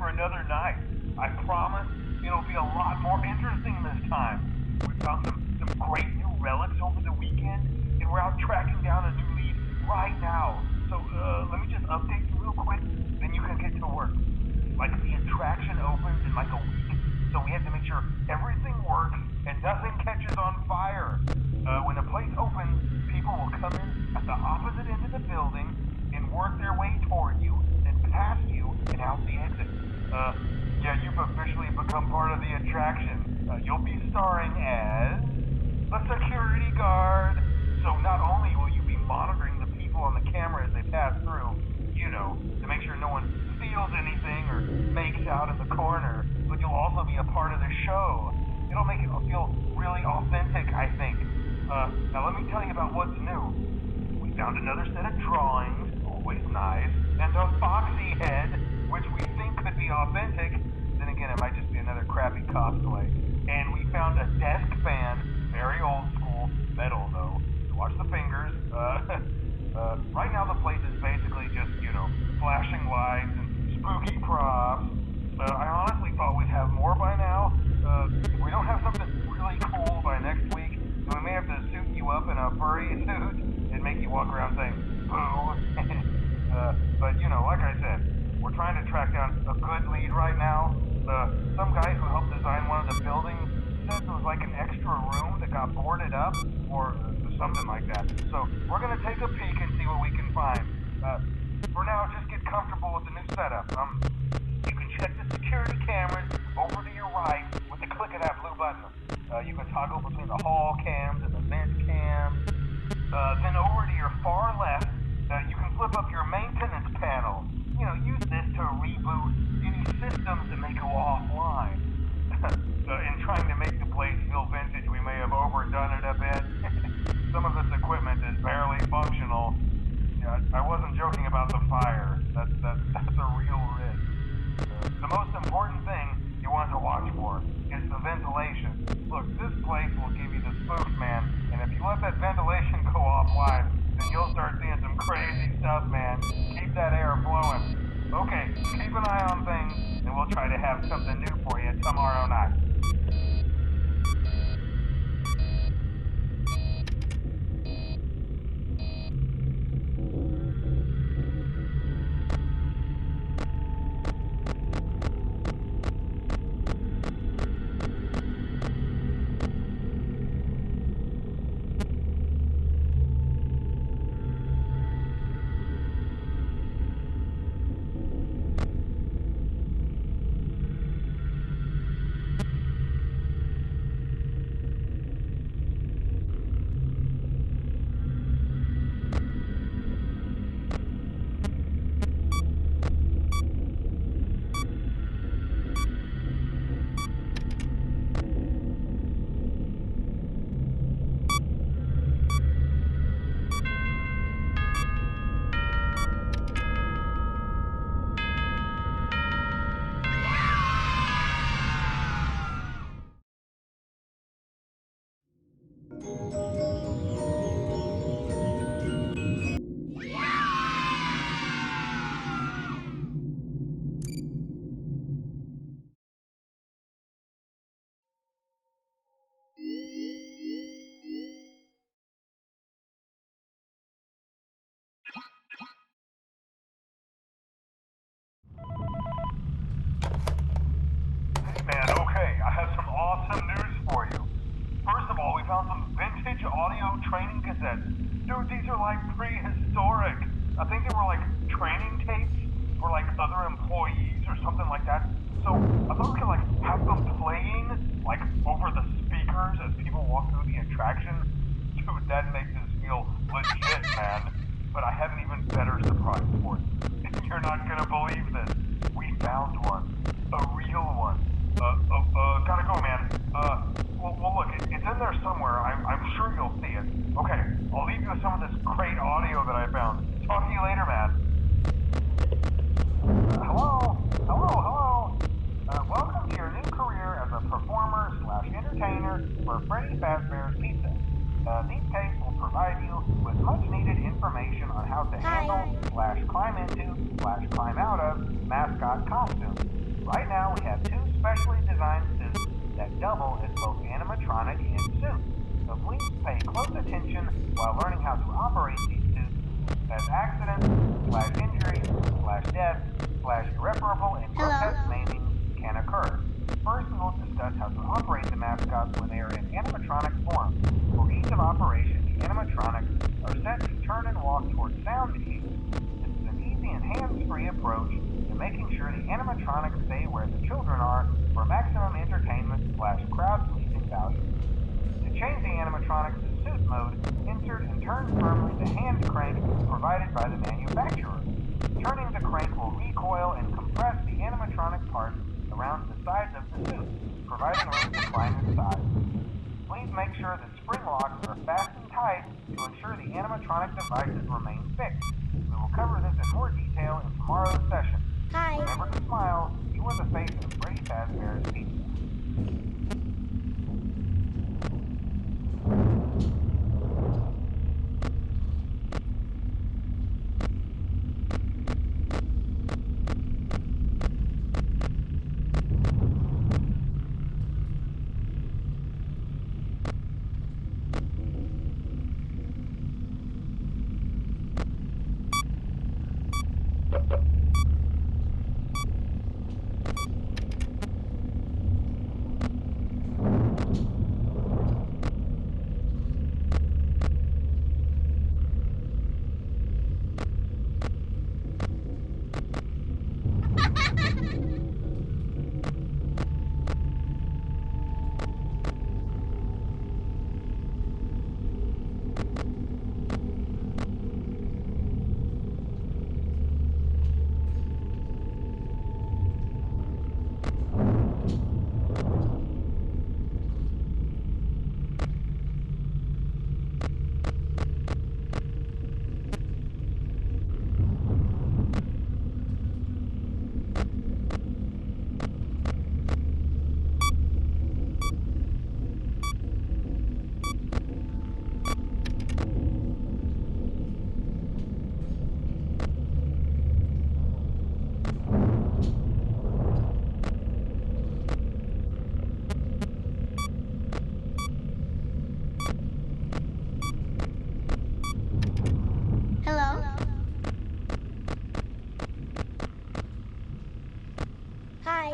for another night. I promise it'll be a lot more interesting this time. We found some great new relics over the weekend, and we're out tracking down a new lead right now. So, let me just update you real quick, then you can get to work. Like, the attraction opens in like a week, so we have to make sure everything works and nothing catches on fire. When the place opens, people will come in at the opposite end of the building and work their way toward you, then past you, and out the exit. Yeah, you've officially become part of the attraction. You'll be starring as a security guard. So not only will you be monitoring the people on the camera as they pass through, you know, to make sure no one steals anything or makes out in the corner, but you'll also be a part of the show. It'll make it feel really authentic, I think. Now let me tell you about what's new. We found another set of drawings, always nice, and a foxy head, which we think could be authentic. Then again, it might just be another crappy cosplay. And we found a desk fan, very old school, metal though. So watch the fingers. Right now the place is basically just, you know, flashing lights and spooky props. I honestly thought we'd have more by now. If we don't have something really cool by next week, then we may have to suit you up in a furry suit and make you walk around saying, boo. But, you know, like I said, we're trying to track down a good lead right now. Some guy who helped design one of the buildings said there was like an extra room that got boarded up, or something like that. So we're gonna take a peek and see what we can find. For now, just get comfortable with the new setup. You can check the security cameras over to your right with the click of that blue button. You can toggle between the hall cams and the vent cams. Then over to your far left, you can flip up your maintenance panel. You know, use this to reboot any systems that may go offline. In trying to make the place feel vintage, we may have overdone it a bit. Some of this equipment is barely functional. Yeah, I wasn't joking about the fire. That's a real risk. The most important thing you want to watch for is the ventilation. Look, this place will give you the spooks, man, and if you let that ventilation go offline, then you'll start seeing some crazy stuff, man. Keep that air flowing. Okay, keep an eye on things, and we'll try to have something new for you tomorrow night. Man, okay, I have some awesome news for you. First of all, we found some vintage audio training cassettes. Dude, these are like prehistoric. I think they were like training tapes for like other employees or something like that. So I thought we could like have them playing like over the speakers as people walk through the attraction. Dude, that makes us feel legit, man. But I have an even better surprise for you. You're not gonna believe this. We found one. A real one. Gotta go, man. Well, look, it's in there somewhere. I'm sure you'll see it. Okay, I'll leave you with some of this great audio that I found. Talk to you later, man. Hello? Welcome to your new career as a performer/entertainer for Freddy Fazbear's Pizza. These tapes will provide you with much-needed information on how to handle/climb into/climb out of mascot costumes. Right now, we have two specially designed suits that double as both animatronic and suit. So please pay close attention while learning how to operate these suits, as accidents, injuries, death, irreparable and grotesque maiming can occur. First, we will discuss how to operate the mascots when they are in animatronic form. For ease of operation, the animatronics are set to turn and walk towards sound cues. This is an easy and hands-free approach to making sure the animatronics stay where the children are for maximum entertainment crowd-pleasing value. To change the animatronics to suit mode, insert and turn firmly the hand crank provided by the manufacturer. Turning the crank will recoil and compress the animatronic parts around the sides of the suit, providing room to climb inside. Please make sure the spring locks are fastened tight to ensure the animatronic devices remain fixed. We will cover this in more detail in tomorrow's session. Hi. Remember to smile. You are the face of Freddy Fazbear's Pizza. Hello? Hi.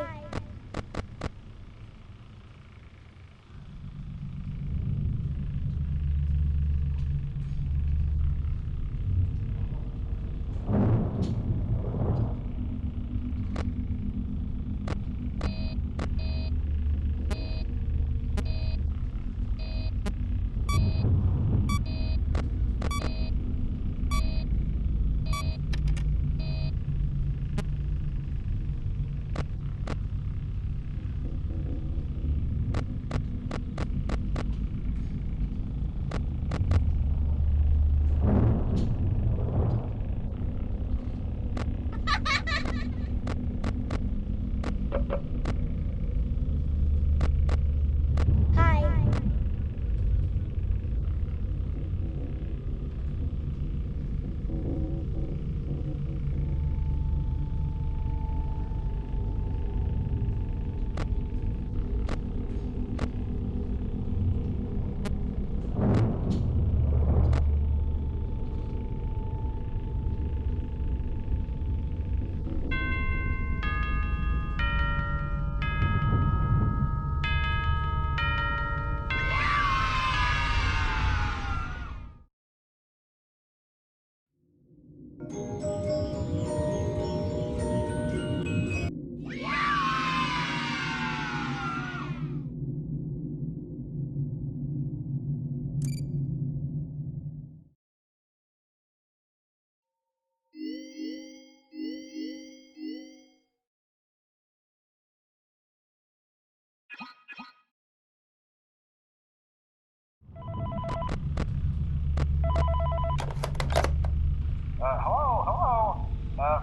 Hello.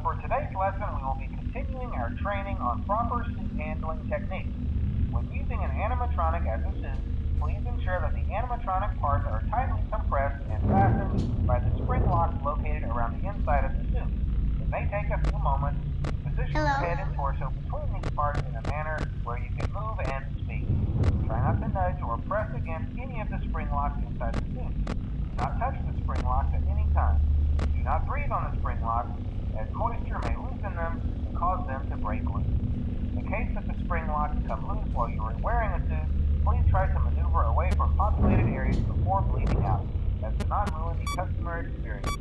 For today's lesson, we will be continuing our training on proper suit handling techniques. When using an animatronic as a suit, please ensure that the animatronic parts are tightly compressed and fastened by the spring locks located around the inside of the suit. It may take a few moments to position your head and torso between these parts not touch the spring locks at any time. Do not breathe on the spring locks, as moisture may loosen them and cause them to break loose. In case that the spring locks come loose while you are wearing a suit, please try to maneuver away from populated areas before bleeding out, as to not ruin the customer experience.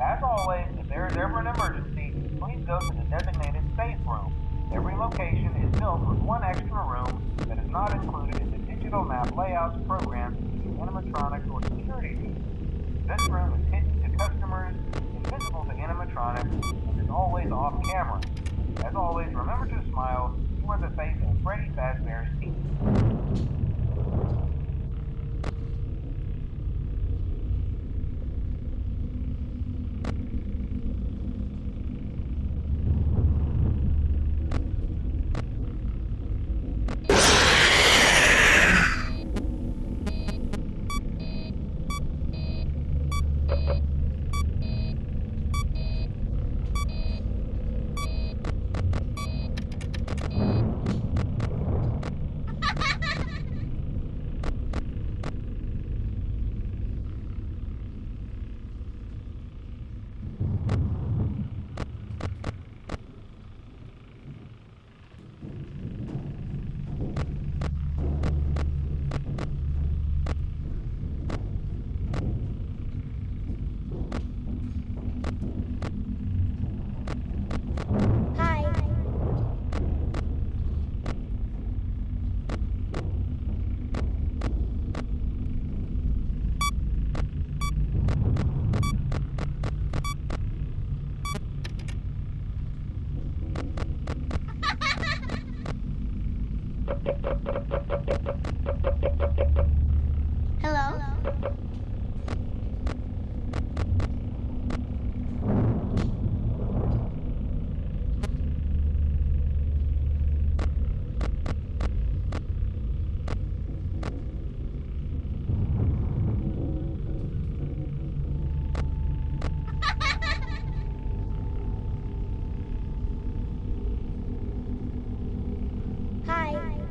As always, if there is ever an emergency, please go to the designated safe room. Every location is built with one extra room that is not included in the digital map layouts programmed into animatronics or security teams. This room is hidden to customers, invisible to animatronics, and is always off camera. As always, remember to smile. You are the face of Freddy Fazbear's team. Hello? Hi. Hello.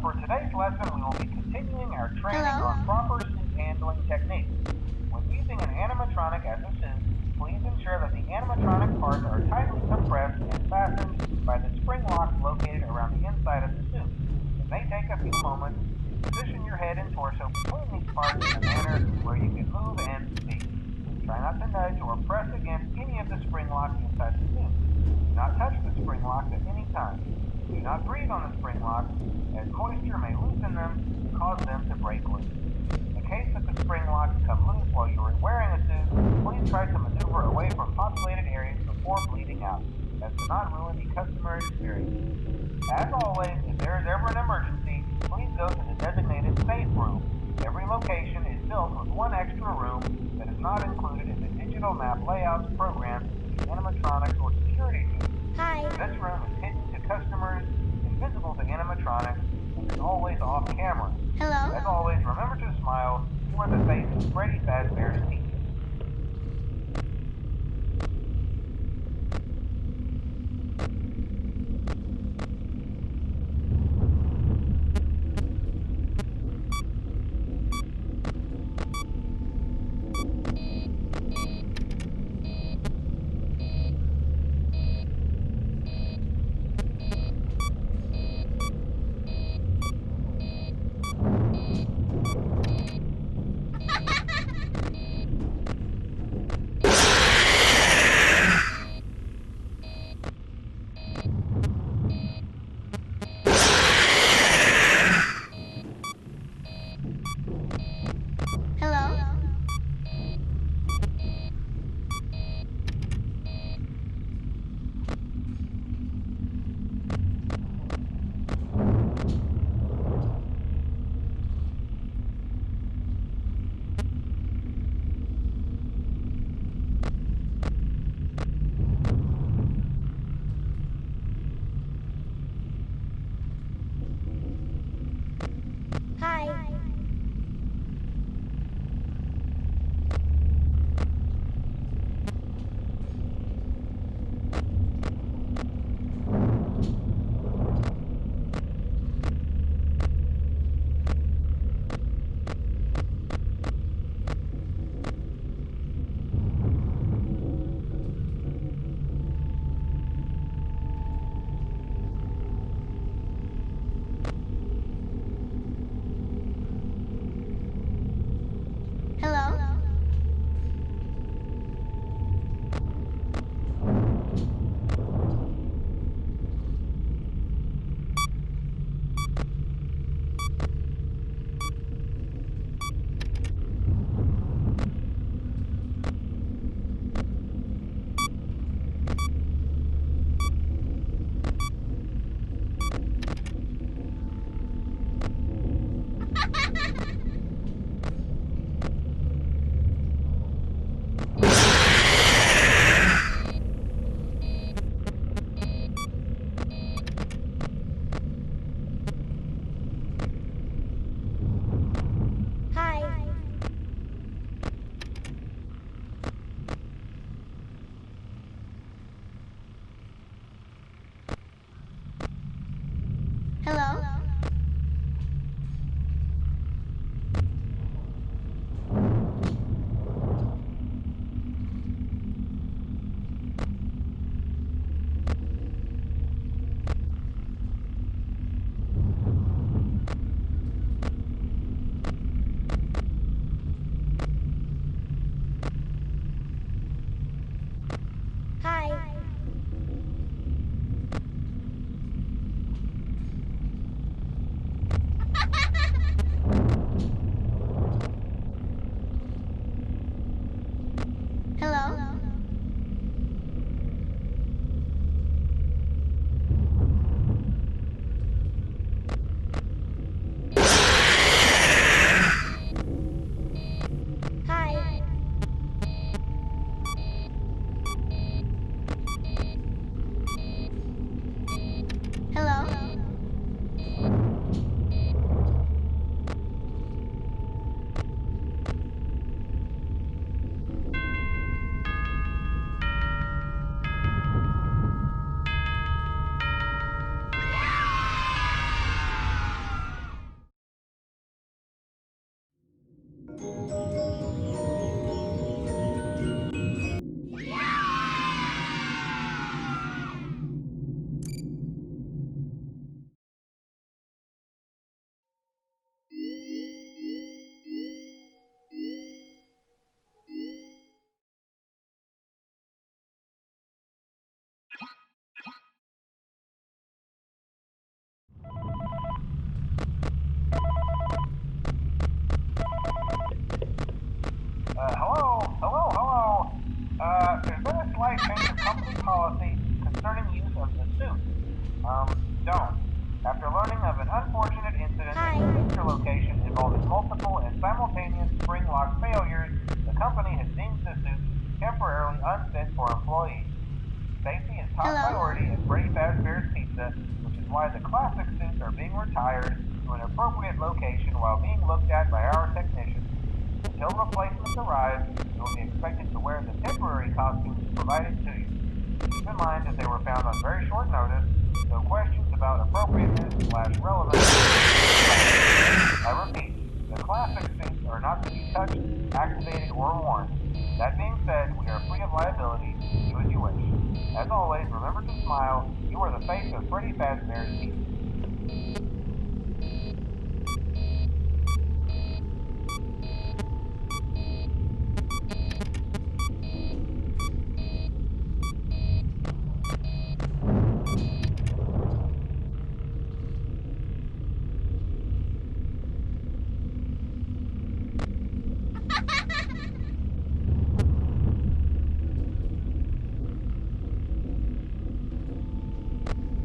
For today's lesson, we will be continuing our training on proper suit handling techniques. When using an animatronic as a suit, please ensure that the animatronic parts are tightly compressed and fastened by the spring locks located around the inside of the suit. It may take a few moments to position your head and torso between these parts in a manner where you can move and speak. Try not to nudge or press against any of the spring locks inside the suit. Do not touch the spring locks at any time. Do not breathe on the spring locks, as moisture may loosen them and cause them to break loose. In case that the spring locks come loose while you are wearing a suit, please try to maneuver away from populated areas before bleeding out, as to not ruin the customer experience. As always, if there is ever an emergency, please go to the designated safe room. Every location is built with one extra room that is not included in the digital map layouts programmed into animatronics or security teams. Hi. This room is hidden to customers, invisible to animatronics, and is always off camera. Hello? As always, remember to smile. You are the face of Freddy Fazbear's team. might change the company policy concerning use of the suit. Don't. After learning of an unfortunate incident Hi. at a sister location involving multiple and simultaneous spring lock failures, the company has deemed the suit temporarily unfit for employees. Safety is top Hello? priority at Freddy Fazbear's Pizza, which is why the classic suits are being retired to an appropriate location while being looked at by our technicians. Until replacements arrive, you will be expected to wear the temporary costumes provided to you. Keep in mind that they were found on very short notice, so questions about appropriateness/relevance. I repeat, the classic suits are not to be touched, activated, or worn. That being said, we are free of liability. Do as you wish. As always, remember to smile. You are the face of Freddy Fazbear's Pizza.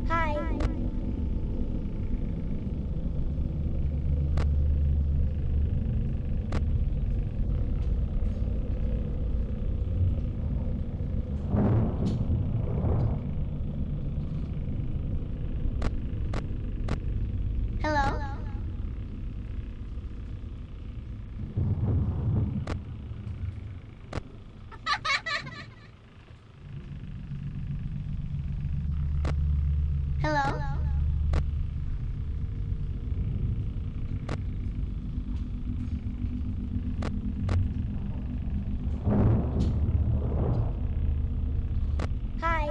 Hi. Hello? Hello? Hi.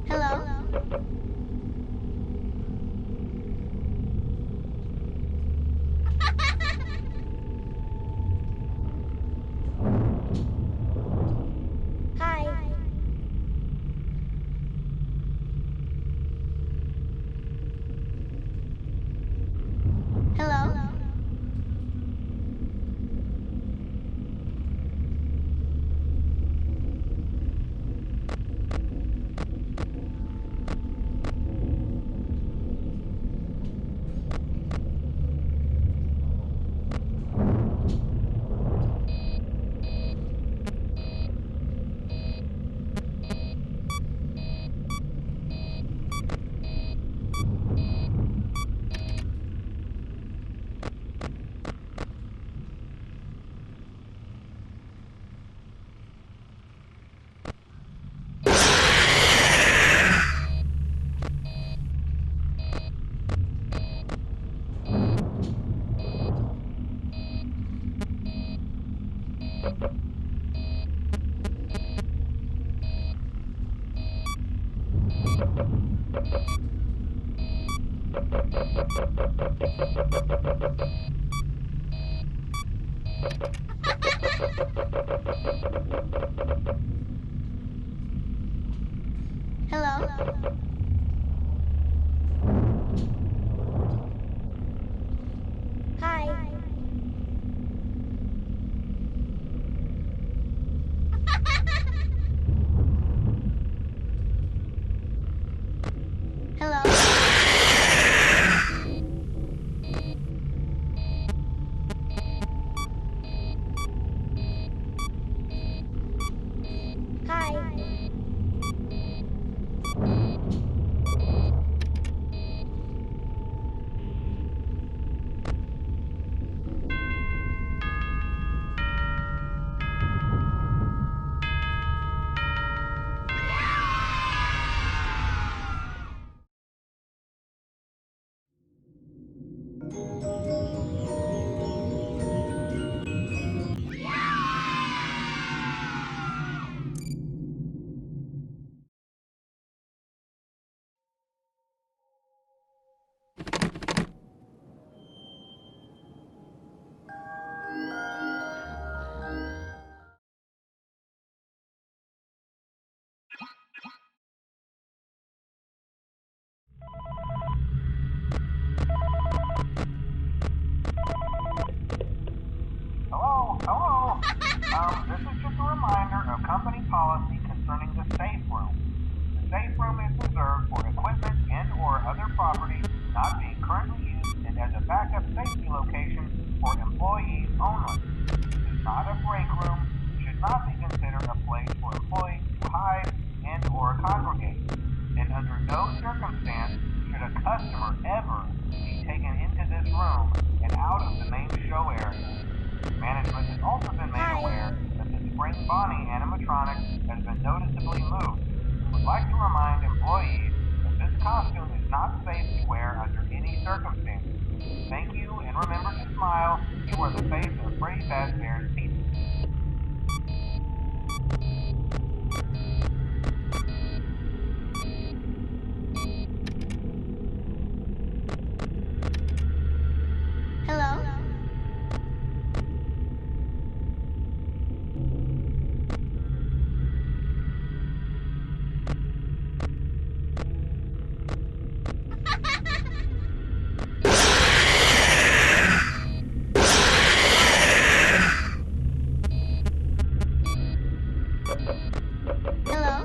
Hello? Hi. Hello? Hello? Hi. Hello? Hi. reminder of company policy concerning the safe room. The safe room is reserved for equipment and/or other property not being currently used and as a backup safety location for employees only. This is not a break room, should not be considered a place for employees to hide and/or congregate. And under no circumstance should a customer ever be taken into this room and out of the main show area. Management has also been made aware that the Spring Bonnie animatronic has been noticeably moved and would like to remind employees that this costume is not safe to wear under any circumstances. Thank you, and remember to smile. You are the face of Freddy Fazbear's Pizza. Hello? Hello?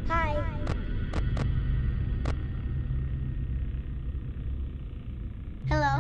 Hi. Hello?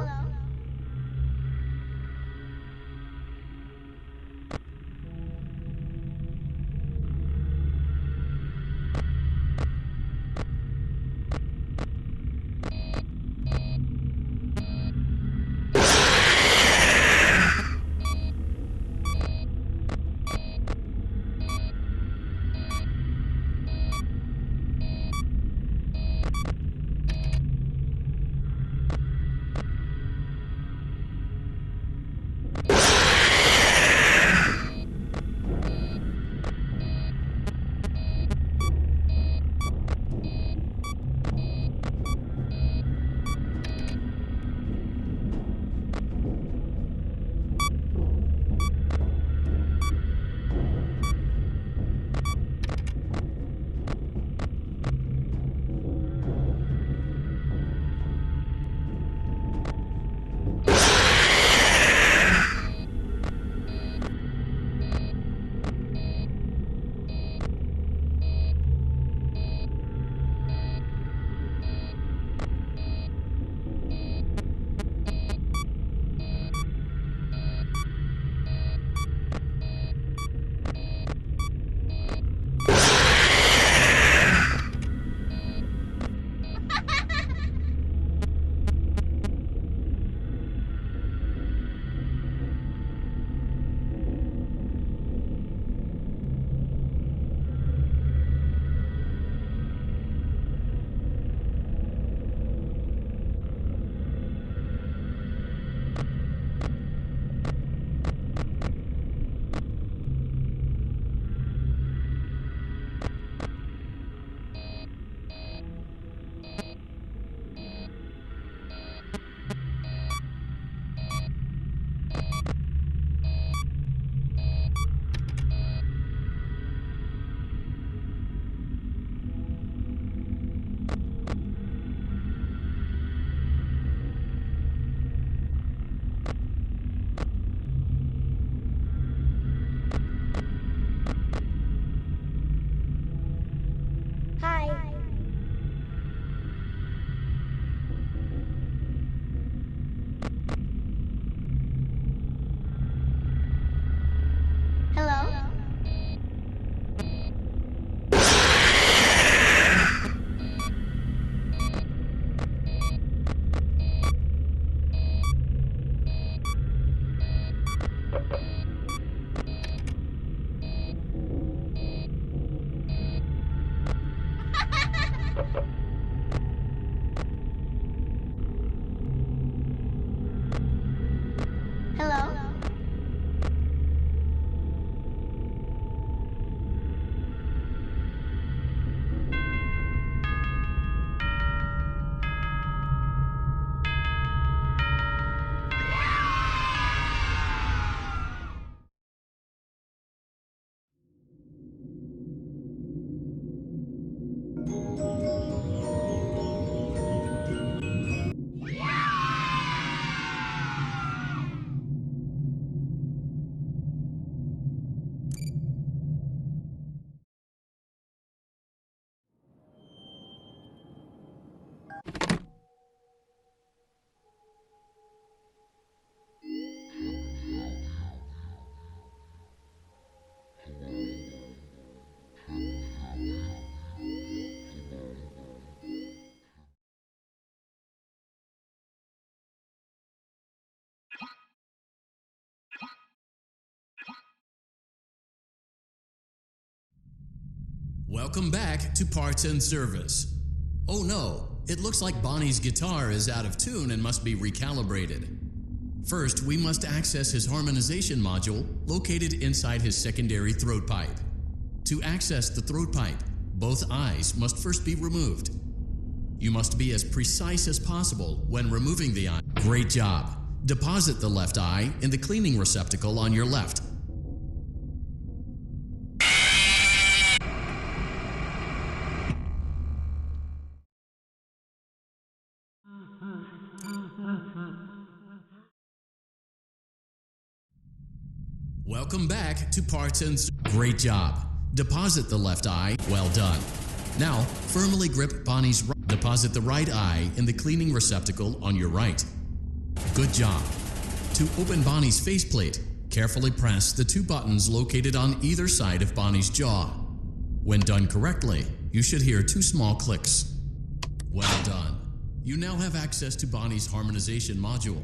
Welcome back to Parts and Service. Oh no, it looks like Bonnie's guitar is out of tune and must be recalibrated. First, we must access his harmonization module located inside his secondary throat pipe. To access the throat pipe, both eyes must first be removed. You must be as precise as possible when removing the eye. Great job! Deposit the left eye in the cleaning receptacle on your left. Welcome back to Parts and Service. Great job! Deposit the left eye. Well done. Now, firmly grip Bonnie's right. Deposit the right eye in the cleaning receptacle on your right. Good job. To open Bonnie's faceplate, carefully press the two buttons located on either side of Bonnie's jaw. When done correctly, you should hear two small clicks. Well done. You now have access to Bonnie's harmonization module.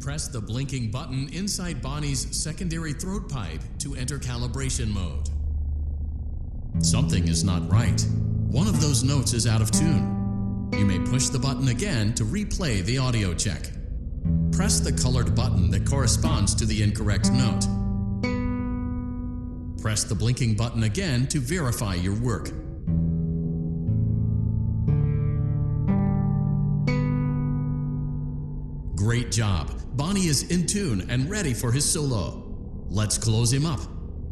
Press the blinking button inside Bonnie's secondary throat pipe to enter calibration mode. Something is not right. One of those notes is out of tune. You may push the button again to replay the audio check. Press the colored button that corresponds to the incorrect note. Press the blinking button again to verify your work. Great job! Bonnie is in tune and ready for his solo. Let's close him up.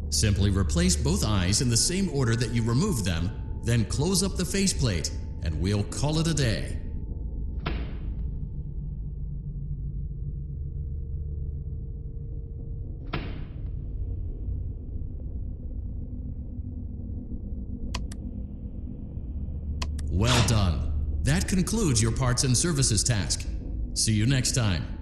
Simply replace both eyes in the same order that you removed them, then close up the faceplate, and we'll call it a day. Well done. That concludes your parts and services task. See you next time.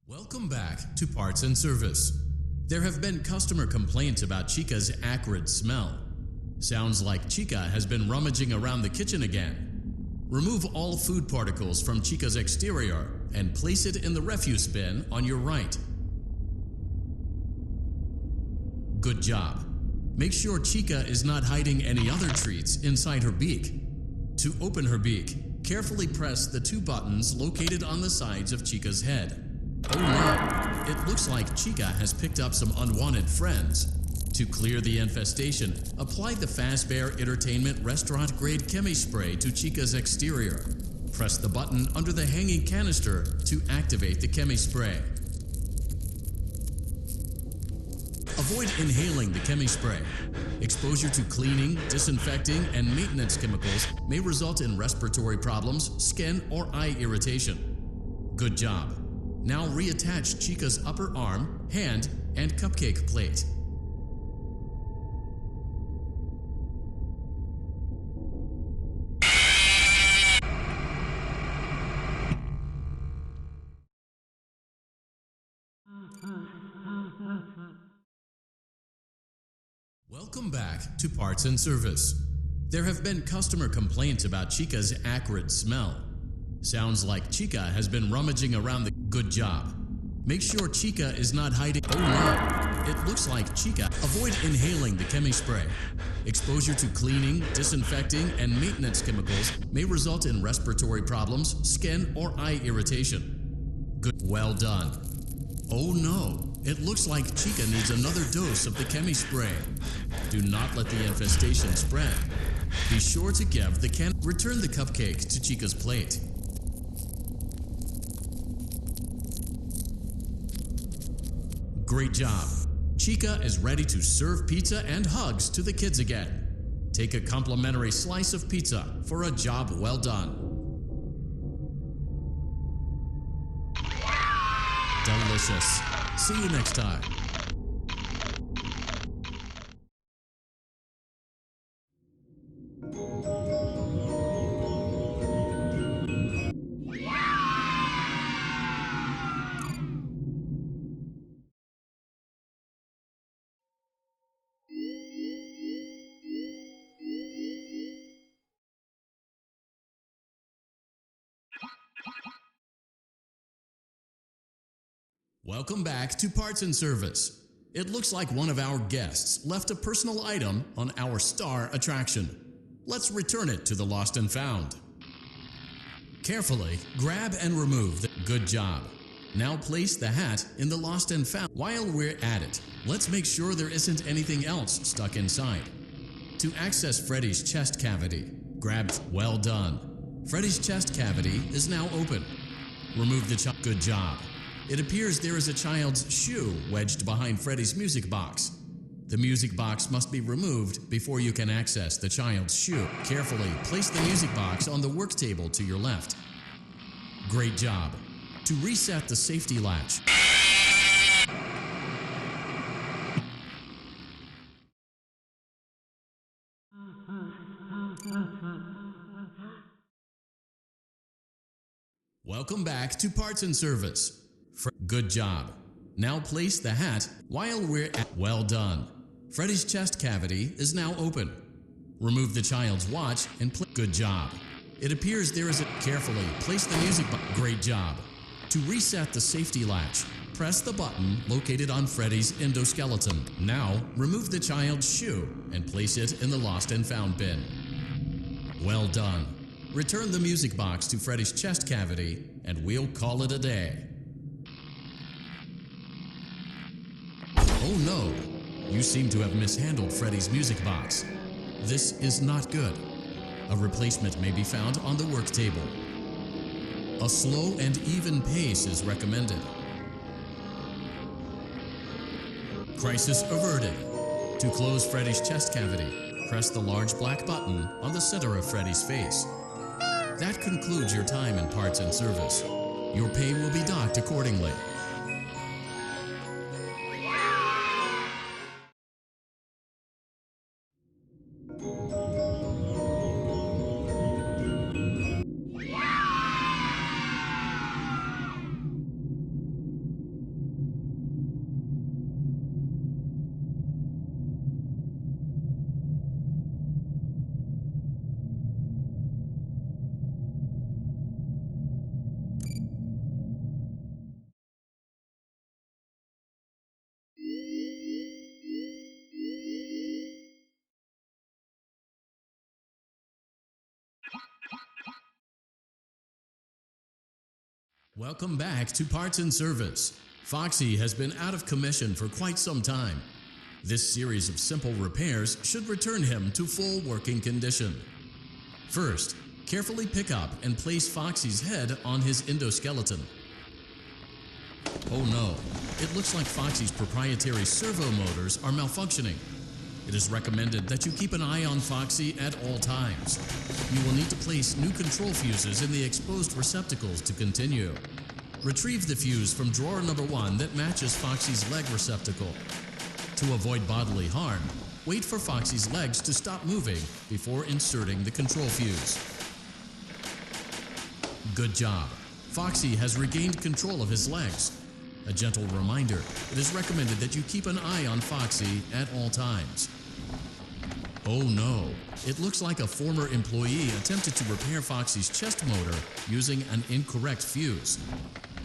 Welcome back to Parts and Service. There have been customer complaints about Chica's acrid smell. Sounds like Chica has been rummaging around the kitchen again. Remove all food particles from Chica's exterior and place it in the refuse bin on your right. Good job. Make sure Chica is not hiding any other treats inside her beak. To open her beak, carefully press the two buttons located on the sides of Chica's head. Oh no! It looks like Chica has picked up some unwanted friends. To clear the infestation, apply the Fazbear Entertainment Restaurant Grade Chemi Spray to Chica's exterior. Press the button under the hanging canister to activate the Chemi Spray. Avoid inhaling the Chemi Spray. Exposure to cleaning, disinfecting, and maintenance chemicals may result in respiratory problems, skin, or eye irritation. Good job. Now reattach Chica's upper arm, hand, and cupcake plate. Welcome back to Parts and Service. There have been customer complaints about Chica's acrid smell. Sounds like Chica has been rummaging around the... Good job. Make sure Chica is not hiding... Oh no! It looks like Chica... Avoid inhaling the Chemi Spray. Exposure to cleaning, disinfecting, and maintenance chemicals may result in respiratory problems, skin, or eye irritation. Good. Well done. Oh no! It looks like Chica needs another dose of the Chemi Spray. Do not let the infestation spread. Be sure to give the can... Return the cupcake to Chica's plate. Great job. Chica is ready to serve pizza and hugs to the kids again. Take a complimentary slice of pizza for a job well done. Delicious. See you next time. Welcome back to Parts and Service. It looks like one of our guests left a personal item on our star attraction. Let's return it to the Lost and Found. Carefully grab and remove the good job. Now place the hat in the Lost and Found. While we're at it, let's make sure there isn't anything else stuck inside. To access Freddy's chest cavity, grab well done. Freddy's chest cavity is now open. Remove the good job. It appears there is a child's shoe wedged behind Freddy's music box. The music box must be removed before you can access the child's shoe. Carefully place the music box on the work table to your left. Great job. To reset the safety latch, welcome back to Parts and Service. Good job. Now place the hat while we're at well done. Freddy's chest cavity is now open. Remove the child's watch and good job. It appears there is a carefully place the music box. Great job. To reset the safety latch, press the button located on Freddy's endoskeleton. Now remove the child's shoe and place it in the Lost and Found bin. Well done. Return the music box to Freddy's chest cavity and we'll call it a day. Oh no! You seem to have mishandled Freddy's music box. This is not good. A replacement may be found on the work table. A slow and even pace is recommended. Crisis averted. To close Freddy's chest cavity, press the large black button on the center of Freddy's face. That concludes your time in Parts and Service. Your pay will be docked accordingly. Welcome back to Parts and Service. Foxy has been out of commission for quite some time. This series of simple repairs should return him to full working condition. First, carefully pick up and place Foxy's head on his endoskeleton. Oh no, it looks like Foxy's proprietary servo motors are malfunctioning. It is recommended that you keep an eye on Foxy at all times. You will need to place new control fuses in the exposed receptacles to continue. Retrieve the fuse from drawer number 1 that matches Foxy's leg receptacle. To avoid bodily harm, wait for Foxy's legs to stop moving before inserting the control fuse. Good job. Foxy has regained control of his legs. A gentle reminder, it is recommended that you keep an eye on Foxy at all times. Oh no, it looks like a former employee attempted to repair Foxy's chest motor using an incorrect fuse.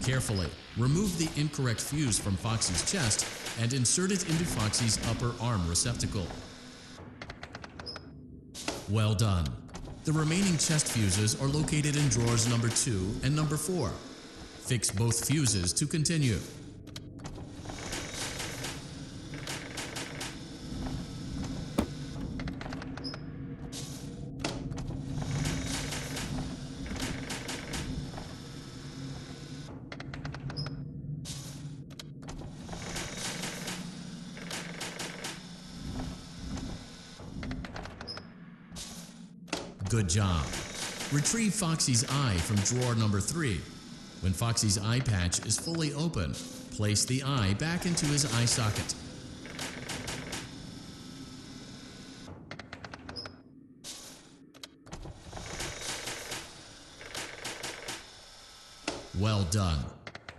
Carefully, remove the incorrect fuse from Foxy's chest and insert it into Foxy's upper arm receptacle. Well done. The remaining chest fuses are located in drawers number 2 and number 4. Fix both fuses to continue. Good job. Retrieve Foxy's eye from drawer number 3. When Foxy's eye patch is fully open, place the eye back into his eye socket. Well done.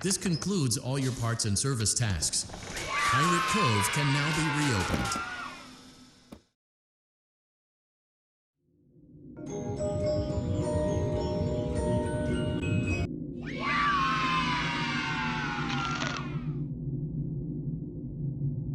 This concludes all your parts and service tasks. Pirate Cove can now be reopened.